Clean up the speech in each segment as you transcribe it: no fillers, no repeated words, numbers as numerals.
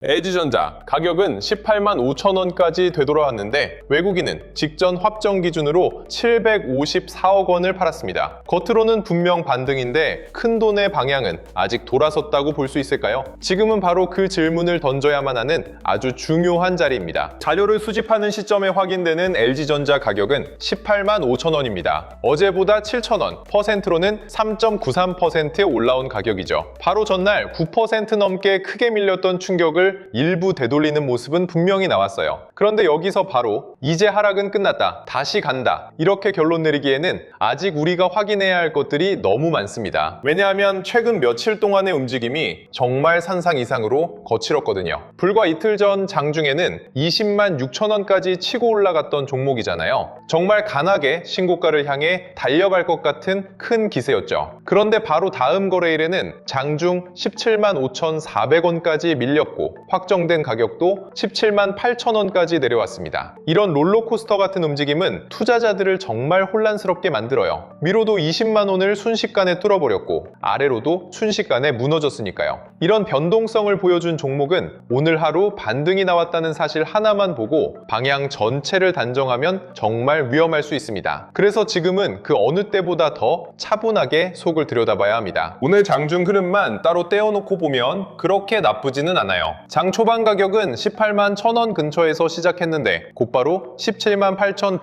LG전자 가격은 18만 5천 원까지 되돌아왔는데 외국인은 직전 합정 기준으로 754억 원을 팔았습니다. 겉으로는 분명 반등인데 큰돈의 방향은 아직 돌아섰다고 볼 수 있을까요? 지금은 바로 그 질문을 던져야만 하는 아주 중요한 자리입니다. 자료를 수집하는 시점에 확인되는 LG전자 가격은 18만 5천 원입니다. 어제보다 7천 원, 퍼센트로는 3.93% 올라온 가격이죠. 바로 전날 9% 넘게 크게 밀렸던 충격을 일부 되돌리는 모습은 분명히 나왔어요. 그런데 여기서 바로 이제 하락은 끝났다, 다시 간다, 이렇게 결론 내리기에는 아직 우리가 확인해야 할 것들이 너무 많습니다. 왜냐하면 최근 며칠 동안의 움직임이 정말 상상 이상으로 거칠었거든요. 불과 이틀 전 장중에는 20만 6천 원까지 치고 올라갔던 종목이잖아요. 정말 강하게 신고가를 향해 달려갈 것 같은 큰 기세였죠. 그런데 바로 다음 거래일에는 장중 17만 5,400원까지 밀렸고 확정된 가격도 17만 8천 원까지 내려왔습니다. 이런 롤러코스터 같은 움직임은 투자자들을 정말 혼란스럽게 만들어요. 위로도 20만 원을 순식간에 뚫어버렸고 아래로도 순식간에 무너졌으니까요. 이런 변동성을 보여준 종목은 오늘 하루 반등이 나왔다는 사실 하나만 보고 방향 전체를 단정하면 정말 위험할 수 있습니다. 그래서 지금은 그 어느 때보다 더 차분하게 속을 들여다봐야 합니다. 오늘 장중 흐름만 따로 떼어놓고 보면 그렇게 나쁘지는 않아요. 장 초반 가격은 18만 1,000원 근처에서 시작했는데 곧바로 17만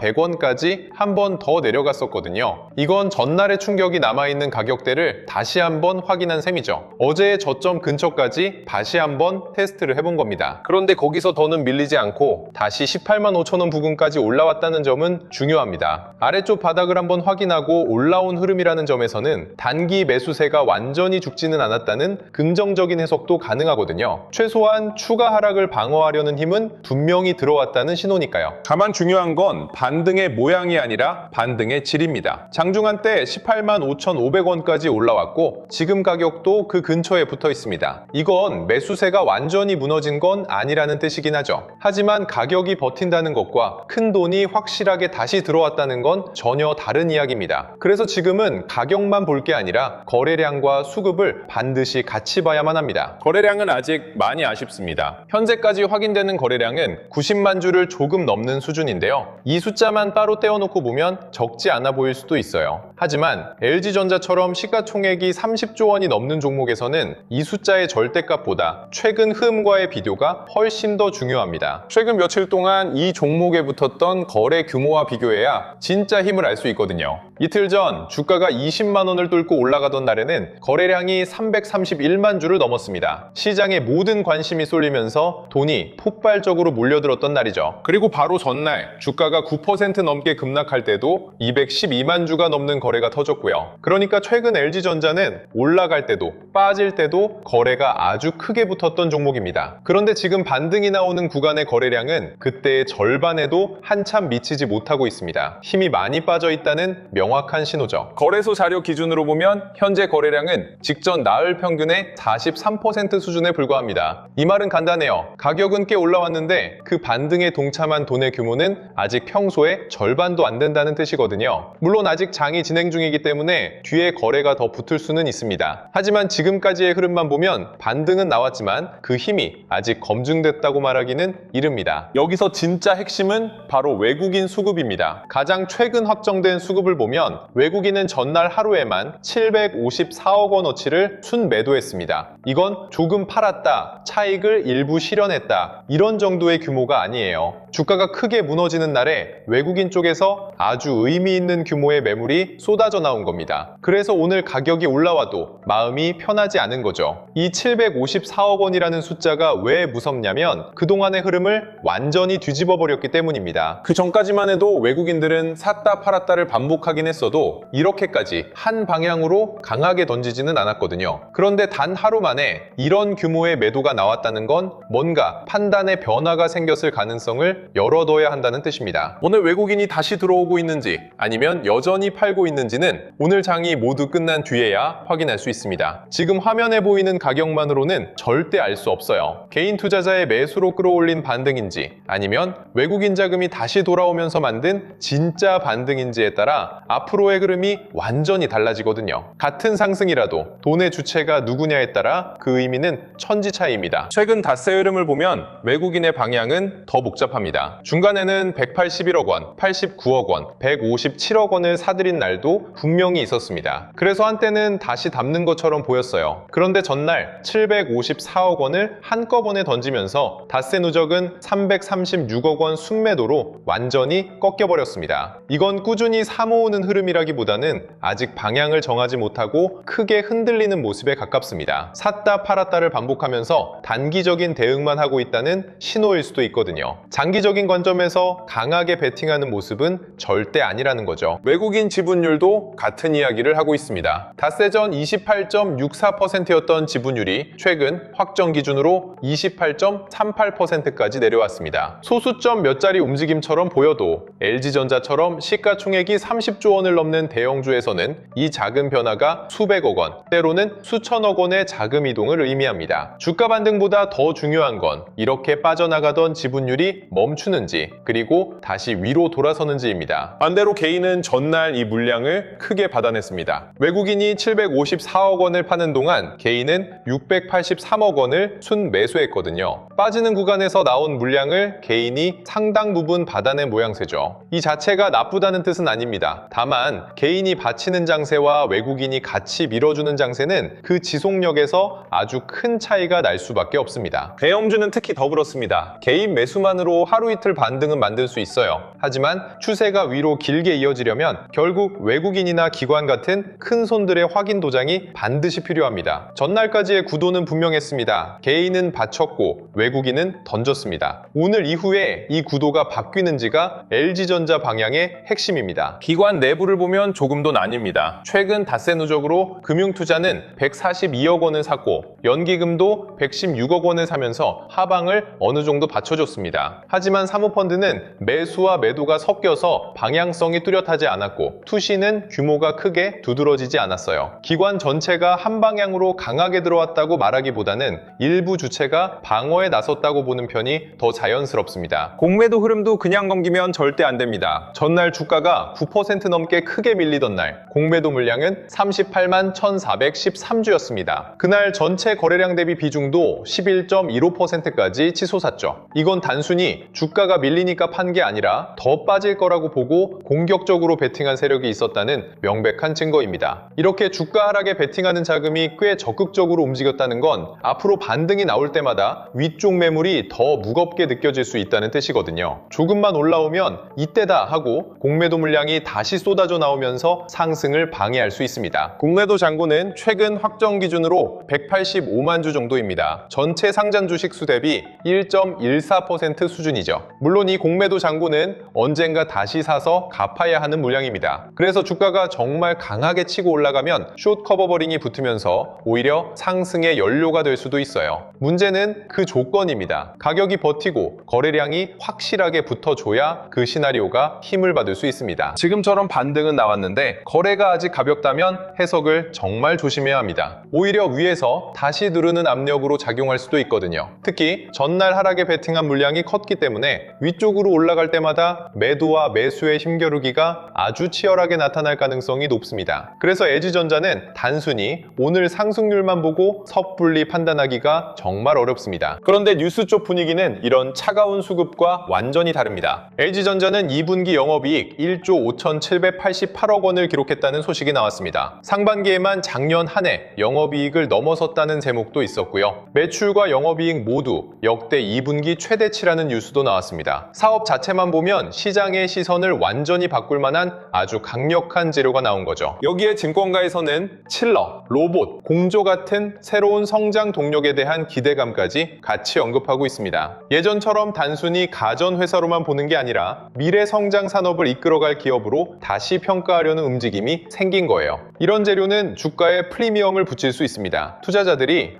8,100원까지 한 번 더 내려갔었거든요. 이건 전날의 충격이 남아있는 가격대를 다시 한번 확인한 셈이죠. 어제의 저점 근처까지 다시 한번 테스트를 해본 겁니다. 그런데 거기서 더는 밀리지 않고 다시 18만 5천원 부근까지 올라왔다는 점은 중요합니다. 아래쪽 바닥을 한번 확인하고 올라온 흐름이라는 점에서는 단기 매수세가 완전히 죽지는 않았다는 긍정적인 해석도 가능하거든요. 최소한 추가 하락을 방어하려는 힘은 분명히 들어왔다는 신호니까요. 다만 중요한 건 반등의 모양이 아니라 반등의 질입니다. 장중 한때 18만 5,500원까지 올라왔고 지금 가격도 그 근처에 붙어 있습니다. 이건 매수세가 완전히 무너진 건 아니라는 뜻이긴 하죠. 하지만 가격이 버틴다는 것과 큰 돈이 확실하게 다시 들어왔다는 건 전혀 다른 이야기입니다. 그래서 지금은 가격만 볼 게 아니라 거래량과 수급을 반드시 같이 봐야만 합니다. 거래량은 아직 많이 아쉽습니다. 현재까지 확인되는 거래량은 90만 주를 조금 넘는 수준인데요. 이 숫자만 따로 떼어놓고 보면 적지 않아 보일 수도 있어요. 하지만 LG전자처럼 시가총액이 30조 원이 넘는 종목에서는 이 숫자의 절대값보다 최근 흐름과의 비교가 훨씬 더 중요합니다. 최근 며칠 동안 이 종목에 붙었던 거래 규모와 비교해야 진짜 힘을 알 수 있거든요. 이틀 전 주가가 20만 원을 뚫고 올라가던 날에는 거래량이 331만 주를 넘었습니다. 시장에 모든 관심이 쏠리면서 돈이 폭발적으로 몰려들었던 날이죠. 그리고 바로 전날 주가가 9% 넘게 급락할 때도 212만 주가 넘는 거래가 터졌고요. 그러니까 최근 LG전자는 올라갈 때도 빠질 때도 거래가 아주 크게 붙었던 종목입니다. 그런데 지금 반등이 나오는 구간의 거래량은 그때의 절반에도 한참 미치지 못하고 있습니다. 힘이 많이 빠져 있다는 명확한 신호죠. 거래소 자료 기준으로 보면 현재 거래량은 직전 나흘 평균의 43% 수준에 불과합니다. 이 말은 간단해요. 가격은 꽤 올라왔는데 그 반등에 동참한 돈의 규모는 아직 평소의 절반도 안 된다는 뜻이거든요. 물론 아직 장이 진행 중이기 때문에 뒤에 거래가 더 붙을 수는 있습니다. 하지만 지금까지의 흐름만 보면 반등은 나왔지만 그 힘이 아직 검증됐다고 말하기는 이릅니다. 여기서 진짜 핵심은 바로 외국인 수급입니다. 가장 최근 확정된 수급을 보면 외국인은 전날 하루에만 754억 원어치를 순매도했습니다. 이건 조금 팔았다, 차익을 일부 실현했다, 이런 정도의 규모가 아니에요. 주가가 크게 무너지는 날에 외국인 쪽에서 아주 의미 있는 규모의 매물이 쏟아져 나온 겁니다. 그래서 오늘 가격이 올라와도 마음이 편하지 않은 거죠. 이 754억 원이라는 숫자가 왜 무섭냐면 그동안의 흐름을 완전히 뒤집어 버렸기 때문입니다. 그 전까지만 해도 외국인들은 샀다 팔았다를 반복하긴 했어도 이렇게까지 한 방향으로 강하게 던지지는 않았거든요. 그런데 단 하루 만에 이런 규모의 매도가 나왔다는 건 뭔가 판단의 변화가 생겼을 가능성을 열어둬야 한다는 뜻입니다. 오늘 외국인이 다시 들어오고 있는지 아니면 여전히 팔고 있는지는 오늘 장이 모두 끝난 뒤에야 확인할 수 있습니다. 지금 화면에 보이는 가격만으로는 절대 알 수 없어요. 개인 투자자의 매수로 끌어올린 반등인지 아니면 외국인 자금이 다시 돌아오면서 만든 진짜 반등인지에 따라 앞으로의 흐름이 완전히 달라지거든요. 같은 상승이라도 돈의 주체가 누구냐에 따라 그 의미는 천지 차이입니다. 최근 닷새 흐름을 보면 외국인의 방향은 더 복잡합니다. 중간에는 181억 원, 89억 원, 157억 원을 사들인 날도 분명히 있었습니다. 그래서 한때는 다시 담는 것처럼 보였어요. 그런데 전날 754억 원을 한꺼번에 던지면서 닷새 누적은 336억 원 순매도로 완전히 꺾여버렸습니다. 이건 꾸준히 사모으는 흐름이라기보다는 아직 방향을 정하지 못하고 크게 흔들리는 모습에 가깝습니다. 샀다 팔았다를 반복하면서 단기적인 대응만 하고 있다는 신호일 수도 있거든요. 장기적인 관점에서 강하게 베팅하는 모습은 절대 아니라는 거죠. 외국인 지분율도 같은 이야기를 하고 있습니다. 닷새 전 28.64%였던 지분율이 최근 확정 기준으로 28.38%까지 내려왔습니다. 소수점 몇 자리 움직임처럼 보여도 LG전자처럼 시가총액이 30조 원을 넘는 대형주에서는 이 작은 변화가 수백억 원, 때로는 수천억 원의 자금 이동을 의미합니다. 주가 반등보다 더 중요한 건 이렇게 빠져나가던 지분율이 멈추는지, 그리고 다시 위로 돌아서는지입니다. 반대로 개인은 전날 이 물량을 크게 받아냈습니다. 외국인이 754억 원을 파는 동안 개인은 683억 원을 순매수했거든요. 빠지는 구간에서 나온 물량을 개인이 상당 부분 받아낸 모양새죠. 이 자체가 나쁘다는 뜻은 아닙니다. 다만 개인이 받치는 장세와 외국인이 같이 밀어주는 장세는 그 지속력에서 아주 큰 차이가 날 수밖에 없습니다. 대형주는 특히 더 그렇습니다. 개인 매수만으로 하루 이틀 반등은 만들 수 있어요. 하지만 추세가 위로 길게 이어지려면 결국 외국인이나 기관 같은 큰 손들의 확인 도장이 반드시 필요합니다. 전날까지의 구도는 분명했습니다. 개인은 받쳤고 외국인은 던졌습니다. 오늘 이후에 이 구도가 바뀌는지가 LG전자 방향의 핵심입니다. 기관 내부를 보면 조금 더 나뉩니다. 최근 닷새 누적으로 금융투자는 142억 원을 샀고 연기금도 116억 원을 사면서 하방을 어느 정도 받쳐줬습니다. 하지만 사모펀드는 매수와 매도가 섞여서 방향성이 뚜렷하지 않았고 투시는 규모가 크게 두드러지지 않았어요. 기관 전체가 한 방향으로 강하게 들어왔다고 말하기보다는 일부 주체가 방어에 나섰다고 보는 편이 더 자연스럽습니다. 공매도 흐름도 그냥 넘기면 절대 안 됩니다. 전날 주가가 9% 넘게 크게 밀리던 날 공매도 물량은 38만 1,413주였습니다. 그날 전체 거래량 대비 비중도 11.15%까지 치솟았죠. 이건 단순히 주가가 밀리니까 판 게 아니라 더 빠질 거라고 보고 공격적으로 베팅한 세력이 있었다는 명백한 증거입니다. 이렇게 주가 하락에 베팅하는 자금이 꽤 적극적으로 움직였다는 건 앞으로 반등이 나올 때마다 위쪽 매물이 더 무겁게 느껴질 수 있다는 뜻이거든요. 조금만 올라오면 이때다 하고 공매도 물량이 다시 쏟아져 나오면서 상승을 방해할 수 있습니다. 공매도 잔고는 최근 확정 기준으로 185만 주 정도입니다. 전체 상장 주식 수 대비 1.14% 수준이죠. 물론 이 공매도 잔고는 언젠가 다시 사서 갚아야 하는 물량입니다. 그래서 주가가 정말 강하게 치고 올라가면 숏 커버버링이 붙으면서 오히려 상승의 연료가 될 수도 있어요. 문제는 그 조건입니다. 가격이 버티고 거래량이 확실하게 붙어줘야 그 시나리오가 힘을 받을 수 있습니다. 지금처럼 반등은 나왔는데 거래가 아직 가볍다면 해석을 정말 조심해야 합니다. 오히려 위에서 다시 누르는 압력으로 작용할 수도 있거든요. 특히 전날 하락에 베팅한 물량이 컸기 때문에 위쪽으로 올라갈 때마다 매도와 매수의 힘겨루기가 아주 치열하게 나타날 가능성이 높습니다. 그래서 LG전자는 단순히 오늘 상승률만 보고 섣불리 판단하기가 정말 어렵습니다. 그런데 뉴스 쪽 분위기는 이런 차가운 수급과 완전히 다릅니다. LG전자는 2분기 영업이익 1조 5,788억 원을 기록했다는 소식이 나왔습니다. 상반기에만 작년 한 해 영업이익을 넘어섰다는 제목도 있었고요. 매출과 영업이익 모두 역대 2분기 최대치라는 뉴스도 나왔습니다. 사업 자체만 보면 시장의 시선을 완전히 바꿀 만한 아주 강력한 재료가 나온 거죠. 여기에 증권가에서는 칠러, 로봇, 공조 같은 새로운 성장 동력에 대한 기대감까지 같이 언급하고 있습니다. 예전처럼 단순히 가전회사로만 보는 게 아니라 미래 성장 산업을 이끌어갈 기업으로 다시 평가하려는 움직임이 생긴 거예요. 이런 재료는 주가에 프리미엄을 붙일 수 있습니다. 투자자들이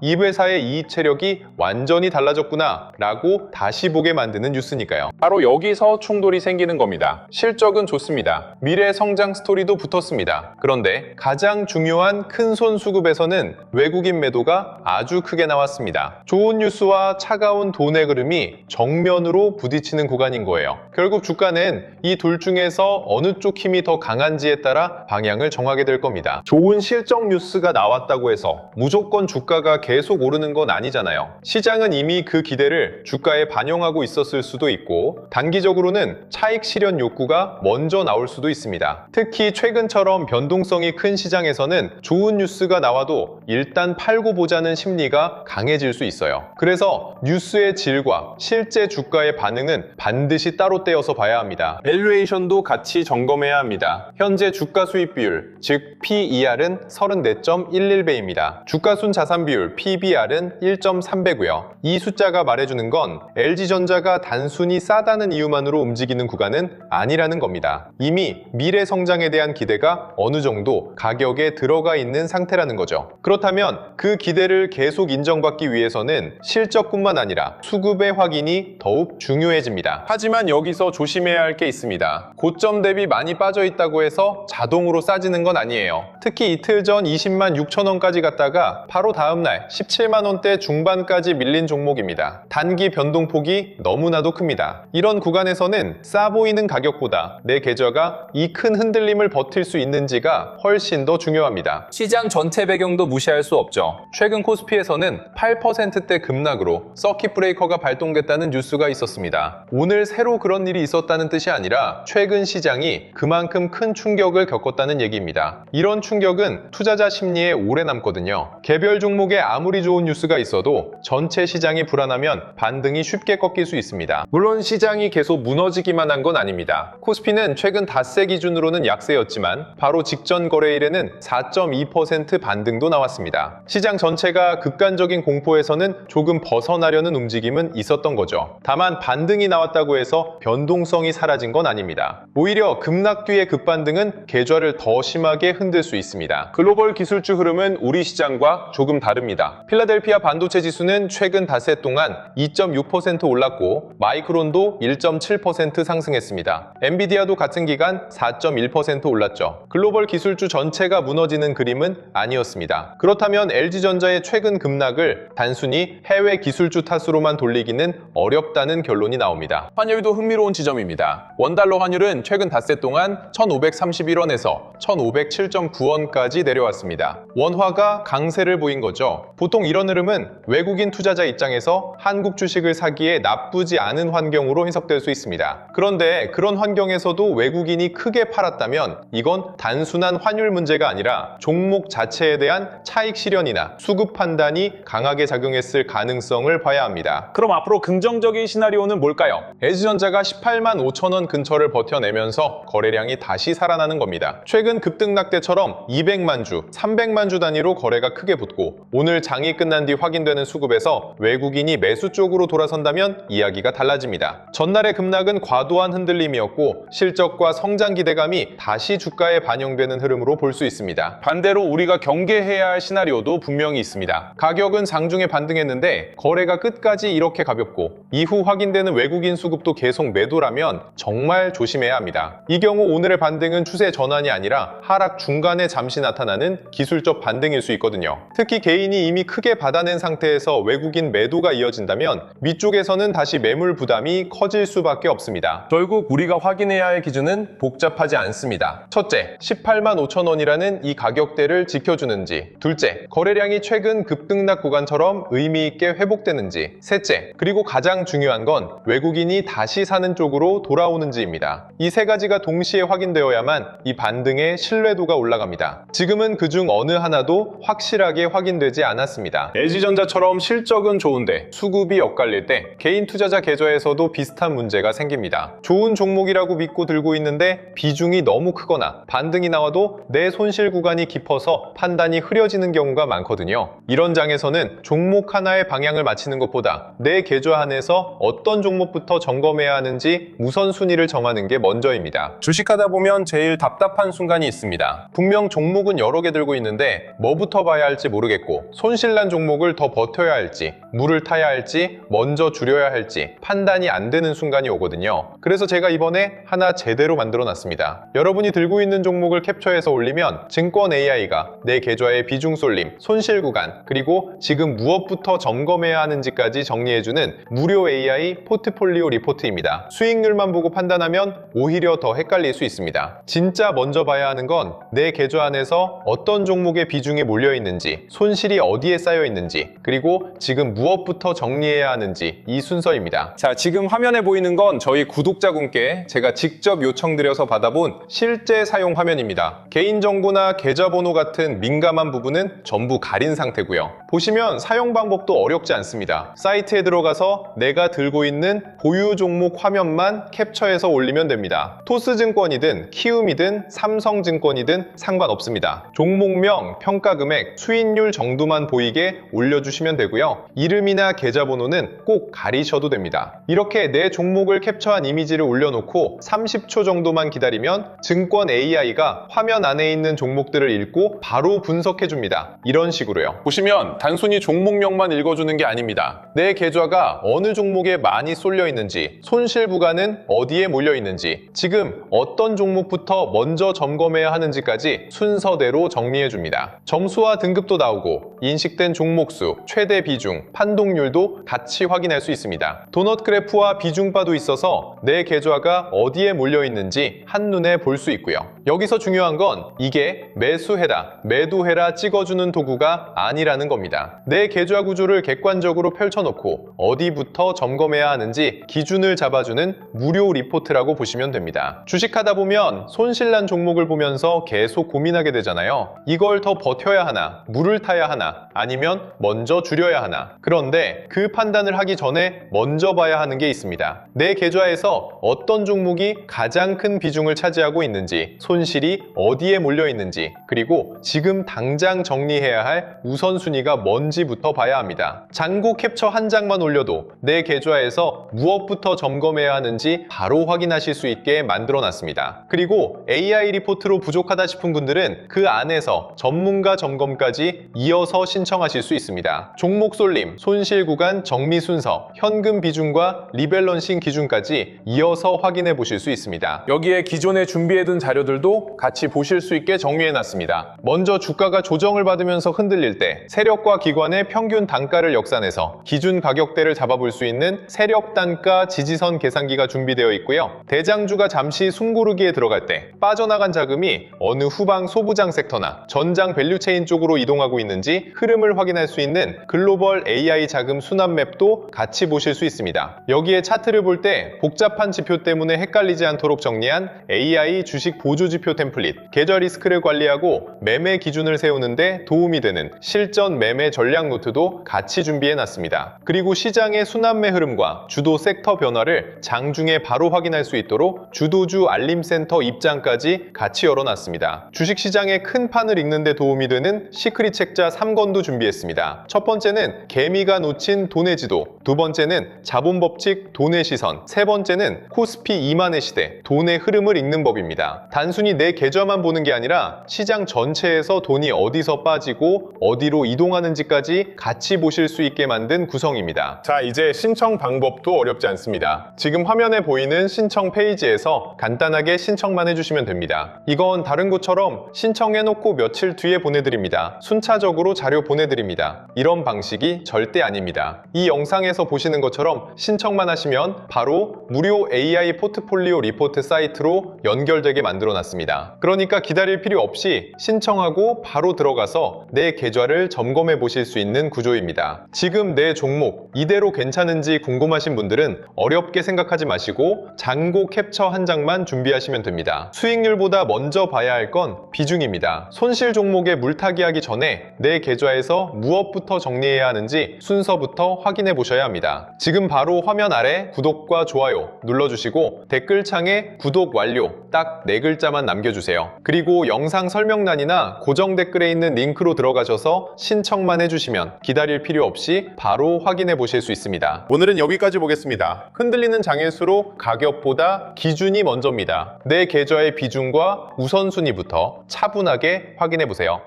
이 회사의 이익 체력이 완전히 달라졌구나 라고 다시 보게 만드는 뉴스니까요. 바로 여기서 충돌이 생기는 겁니다. 실적은 좋습니다. 미래 성장 스토리도 붙었습니다. 그런데 가장 중요한 큰손 수급에서는 외국인 매도가 아주 크게 나왔습니다. 좋은 뉴스와 차가운 돈의 흐름이 정면으로 부딪히는 구간인 거예요. 결국 주가는 이 둘 중에서 어느 쪽 힘이 더 강한지에 따라 방향을 정하게 될 겁니다. 좋은 실적 뉴스가 나왔다고 해서 무조건 주가가 계속 오르는 오르는 건 아니잖아요. 시장은 이미 그 기대를 주가에 반영하고 있었을 수도 있고 단기적으로는 차익 실현 욕구가 먼저 나올 수도 있습니다. 특히 최근처럼 변동성이 큰 시장에서는 좋은 뉴스가 나와도 일단 팔고 보자는 심리가 강해질 수 있어요. 그래서 뉴스의 질과 실제 주가의 반응은 반드시 따로 떼어서 봐야 합니다. 밸류에이션도 같이 점검해야 합니다. 현재 주가 수익 비율, 즉 PER은 34.11배입니다. 주가순 자산 비율 PBR은 1.3배고요. 이 숫자가 말해주는 건 LG전자가 단순히 싸다는 이유만으로 움직이는 구간은 아니라는 겁니다. 이미 미래 성장에 대한 기대가 어느 정도 가격에 들어가 있는 상태라는 거죠. 그렇다면 그 기대를 계속 인정받기 위해서는 실적뿐만 아니라 수급의 확인이 더욱 중요해집니다. 하지만 여기서 조심해야 할 게 있습니다. 고점 대비 많이 빠져 있다고 해서 자동으로 싸지는 건 아니에요. 특히 이틀 전 20만 6천 원까지 갔다가 바로 다음날 17만 원대 중반까지 밀린 종목입니다. 단기 변동폭이 너무나도 큽니다. 이런 구간에서는 싸 보이는 가격보다 내 계좌가 이 큰 흔들림을 버틸 수 있는지가 훨씬 더 중요합니다. 시장 전체 배경도 무시할 수 없죠. 최근 코스피에서는 8%대 급락으로 서킷 브레이커가 발동됐다는 뉴스가 있었습니다. 오늘 새로 그런 일이 있었다는 뜻이 아니라 최근 시장이 그만큼 큰 충격을 겪었다는 얘기입니다. 이런 충격은 투자자 심리에 오래 남거든요. 개별 종목에 아무리 좋은 뉴스가 있어도 전체 시장이 불안하면 반등이 쉽게 꺾일 수 있습니다. 물론 시장이 계속 무너지기만 한 건 아닙니다. 코스피는 최근 닷새 기준으로는 약세였지만 바로 직전 거래일에는 4.2% 반등도 나왔습니다. 시장 전체가 극단적인 공포에서는 조금 벗어나려는 움직임은 있었던 거죠. 다만 반등이 나왔다고 해서 변동성이 사라진 건 아닙니다. 오히려 급락 뒤의 급반등은 계좌를 더 심하게 흔들 수 있습니다. 글로벌 기술주 흐름은 우리 시장과 조금 다릅니다. 필라델피아 반도체 지수는 최근 닷새 동안 2.6% 올랐고 마이크론도 1.7% 상승했습니다. 엔비디아도 같은 기간 4.1% 올랐죠. 글로벌 기술주 전체가 무너지는 그림은 아니었습니다. 그렇다면 LG전자의 최근 급락을 단순히 해외 기술주 탓으로만 돌리기는 어렵다는 결론이 나옵니다. 환율도 흥미로운 지점입니다. 원달러 환율은 최근 닷새 동안 1,531원에서 1,507.9원까지 내려왔습니다. 원화가 강세를 보인 거죠. 보통 이런 흐름은 외국인 투자자 입장에서 한국 주식을 사기에 나쁘지 않은 환경으로 해석될 수 있습니다. 그런데 그런 환경에서도 외국인이 크게 팔았다면 이건 단순한 환율 문제가 아니라 종목 자체에 대한 차익 실현이나 수급 판단이 강하게 작용했을 가능성을 봐야 합니다. 그럼 앞으로 긍정적인 시나리오는 뭘까요? LG전자가 18만 5천 원 근처를 버텨내면서 거래량이 다시 살아나는 겁니다. 최근 급등락 때처럼 200만 주, 300만 주 단위로 거래가 크게 붙고 오늘 장이 끝난 뒤 확인되는 수급에서 외국인이 매수 쪽으로 돌아선다면 이야기가 달라집니다. 전날의 급락은 과도한 흔들림이었고 실적과 성장 기대감이 다시 주가에 반영되는 흐름으로 볼 수 있습니다. 반대로 우리가 경계해야 할 시나리오도 분명히 있습니다. 가격은 장중에 반등했는데 거래가 끝까지 이렇게 가볍고 이후 확인되는 외국인 수급도 계속 매도라면 정말 조심해야 합니다. 이 경우 오늘의 반등은 추세 전환이 아니라 하락 중간에 잠시 나타나는 기술적 반등일 수 있거든요. 특히 개인이 이미 크게 받아낸 상태에서 외국인 매도가 이어진다면 위쪽에서는 다시 매물 부담이 커질 수밖에 없습니다. 결국 우리가 확인해야 할 기준은 복잡하지 않습니다. 첫째, 18만 5천 원이라는 이 가격대를 지켜주는지. 둘째, 거래량이 최근 급등락 구간처럼 의미 있게 회복되는지. 셋째, 그리고 가장 중요한 건 외국인이 다시 사는 쪽으로 돌아오는지입니다. 이 세 가지가 동시에 확인되어야만 이 반등의 신뢰도가 올라갑니다. 지금은 그중 어느 하나도 확실하게 확인되지 않았습니다. LG전자처럼 실적은 좋은데 수급이 엇갈릴 때 개인 투자자 계좌에서도 비슷한 문제가 생깁니다. 좋은 종목이라고 믿고 들고 있는데 비중이 너무 크거나 반등이 나와도 내 손실 구간이 깊어서 판단이 흐려지는 경우가 많거든요. 이런 장에서는 종목 하나의 방향을 맞추는 것보다 내 계좌 안에서 어떤 종목부터 점검해야 하는지 우선순위를 정하는 게 먼저입니다. 주식하다 보면 제일 답답한 순간이 있습니다. 분명 종목은 여러 개 들고 있는데 뭐부터 봐야 할지 모르겠고 손실난 종목을 더 버텨야 할지 물을 타야 할지 먼저 줄여야 할지 판단이 안 되는 순간이 오거든요. 그래서 제가 이번에 하나 제대로 만들어 놨습니다. 여러분이 들고 있는 종목을 캡처해서 올리면 증권 AI가 내 계좌의 비중 쏠림, 손실 구간, 그리고 지금 무엇부터 점검해야 하는지까지 정리해주는 무료 AI 포트폴리오 리포트입니다. 수익률만 보고 판단하면 오히려 더 헷갈릴 수 있습니다. 진짜 먼저 봐야 하는 건 내 계좌 안에서 어떤 종목의 비중이 몰려 있는지, 손실이 어디에 쌓여 있는지, 그리고 지금 무엇부터 정리해야 하는지 이 순서입니다. 자, 지금 화면에 보이는 건 저희 구독자분께 제가 직접 요청드려서 받아본 실제 사용 화면입니다. 개인정보나 계좌번호 같은 민감한 부분은 전부 가린 상태고요. 보시면 사용 방법도 어렵지 않습니다. 사이트에 들어가서 내가 들고 있는 보유 종목 화면만 캡처해서 올리면 됩니다. 토스증권이든 키움이든 삼성증권이든 상관없습니다. 종목명, 평가금액, 수익률 정도만 보이게 올려주시면 되고요. 이름이나 계좌번호는 꼭 가리셔도 됩니다. 이렇게 내 종목을 캡처한 이미지를 올려놓고 30초 정도만 기다리면 증권 AI가 화면 안에 있는 종목들을 읽고 바로 분석해줍니다. 이런 식으로요. 보시면 단순히 종목명만 읽어주는 게 아닙니다. 내 계좌가 어느 종목에 많이 쏠려 있는지, 손실 구간은 어디에 몰려 있는지, 지금 어떤 종목부터 먼저 점검해야 하는지까지 순서대로 정리해줍니다. 점수와 등급도 나오고 인식된 종목수, 최대 비중, 판독률도 같이 확인할 수 있습니다. 도넛 그래프와 비중바도 있어서 내 계좌가 어디에 몰려 있는지 한눈에 볼 수 있고요. 여기서 중요한 건 이게 매수해라, 매도해라 찍어주는 도구가 아니라는 겁니다. 내 계좌 구조를 객관적으로 펼쳐놓고 어디부터 점검해야 하는지 기준을 잡아주는 무료 리포트라고 보시면 됩니다. 주식하다 보면 손실난 종목을 보면서 계속 고민하게 되잖아요. 이걸 더 버텨야 하나, 물을 타야 하나, 아니면 먼저 줄여야 하나. 그런데 그 판단을 하기 전에 먼저 봐야 하는 게 있습니다. 내 계좌에서 어떤 종목이 가장 큰 비중을 차지하고 있는지, 손실이 어디에 몰려 있는지, 그리고 지금 당장 정리해야 할 우선순위가 뭔지부터 봐야 합니다. 잔고 캡처 한 장만 올려도 내 계좌에서 무엇부터 점검해야 하는지 바로 확인하실 수 있게 만들어 놨습니다. 그리고 AI 리포트로 부족하다 싶은 분들은 그 안에서 전문가 점검까지 이어서 신청하실 수 있습니다. 종목 쏠림, 손실 구간 정리 순서, 현금 비중과 리밸런싱 기준까지 이어서 확인해 보실 수 있습니다. 여기에 기존에 준비해둔 자료들도 같이 보실 수 있게 정리해 놨습니다. 먼저 주가가 조정을 받으면서 흔들릴 때 세력과 기관의 평균 단가를 역산해서 기준 가격대를 잡아볼 수 있는 세력 단가 지지선 계산기가 준비되어 있고요. 대장주가 잠시 숨고르기에 들어갈 때 빠져나간 자금이 어느 후방 소부장 섹터나 전장 밸류체인 쪽으로 이동하고 있는지 흐름을 확인할 수 있는 글로벌 AI 자금 순환 맵도 같이 보실 수 있습니다. 여기에 차트를 볼 때 복잡한 지표 때문에 헷갈리지 않도록 정리한 AI 주식 보조 지표 템플릿, 계좌 리스크를 관리하고 매매 기준을 세우는데 도움이 되는 실전 매매 전략 노트도 같이 준비해 놨습니다. 그리고 시장의 순환매 흐름과 주도 섹터 변화를 장중에 바로 확인할 수 있도록 주도주 알림센터 입장까지 같이 열어놨습니다. 주식시장의 큰 판을 읽는 데 도움이 되는 시크릿 책자 3권도 준비했습니다. 첫 번째는 개미가 놓친 돈의 지도, 두 번째는 자본법칙 돈의 시선, 세 번째는 코스피 2만의 시대, 돈의 흐름을 읽는 법입니다. 단순히 내 계좌만 보는 게 아니라 시장 전체에서 돈이 어디서 빠지고 어디로 이동하는지까지 같이 보실 수 있게 만든 구성입니다. 자, 이제 신청 방법도 어렵지 않습니다. 지금 화면에 보이는 신청 페이지에서 간단하게 신청만 해주시면 됩니다. 이건 다른 곳처럼 신청해놓고 며칠 뒤에 보내드립니다. 순차적으로 자료 보내드립니다. 이런 방식이 절대 아닙니다. 이 영상에서 보시는 것처럼 신청만 하시면 바로 무료 AI 포트폴리오 리포트 사이트로 연결되게 만들어 놨습니다. 그러니까 기다릴 필요 없이 신청하고 바로 들어가서 내 계좌를 점검해 보실 수 있는 구조입니다. 지금 내 종목 이대로 괜찮은지 궁금하신 분들은 어렵게 생각하지 마시고 잔고 캡처 한 장만 준비하시면 됩니다. 수익률보다 먼저 봐야 할 건 비중입니다. 손실 종목에 물타기 하기 전에 내 계좌에서 무엇부터 정리해야 하는지 순서부터 확인해 보셔야 합니다. 지금 바로 화면 아래 구독과 좋아요 눌러주시고 댓글창에 구독 완료 딱 4글자만 남겨주세요. 그리고 영상 설명란이나 고정 댓글에 있는 링크로 들어가셔서 신청만 해주시면 기다릴 필요 없이 바로 확인해 보실 수 있습니다. 오늘은 여기까지 보겠습니다. 흔들리는 장일수록 가격보다 기준이 먼저입니다. 내 계좌의 비중과 우선순위부터 차분하게 확인해 보세요.